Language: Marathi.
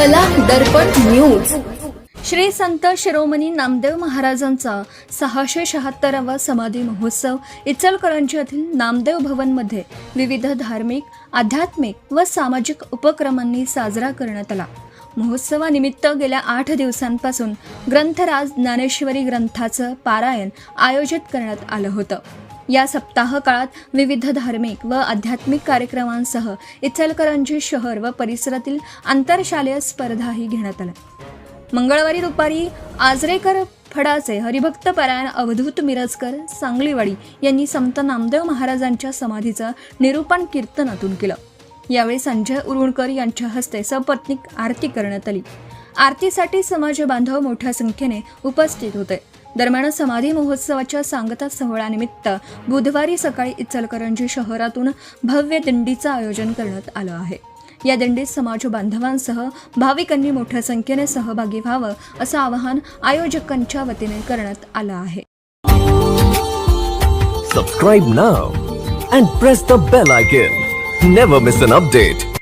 कला दर्पण न्यूज। श्री संत शिरोमणी नामदेव महाराजांचा 676वा समाधी महोत्सव इचलकरंजी येथील नामदेव भवनमध्ये विविध धार्मिक, आध्यात्मिक व सामाजिक उपक्रमांनी साजरा करण्यात आला। महोत्सवानिमित्त गेल्या 8 दिवसांपासून ग्रंथराज ज्ञानेश्वरी ग्रंथाचं पारायण आयोजित करण्यात आलं होतं। या सप्ताह काळात विविध धार्मिक व आध्यात्मिक कार्यक्रमांसह इचलकरंजी शहर व परिसरातील आंतरशालेय स्पर्धाही घेण्यात आल्या। मंगळवारी दुपारी आजरेकर फडाचे हरिभक्त पारायण अवधूत मिरजकर सांगलीवाडी यांनी संत नामदेव महाराजांच्या समाधीचं निरूपण कीर्तनातून केलं। यावेळी संजय उरुणकर यांच्या हस्ते सपत्नीक आरती करण्यात आली। आरतीसाठी समाज बांधव मोठ्या संख्येने उपस्थित होते। दरम्यान समाधी महोत्सवाच्या सांगता सोहळ्यानिमित्त बुधवारी सकाळी इचलकरंजी शहरातून भव्य दिंडीचं आयोजन करण्यात आलं आहे। या दिंडीत समाज बांधवांसह भाविकांनी मोठ्या संख्येने सहभागी व्हावं असं आवाहन आयोजकांच्या वतीने करण्यात आलं आहे। Subscribe now and press the bell icon. Never miss an update.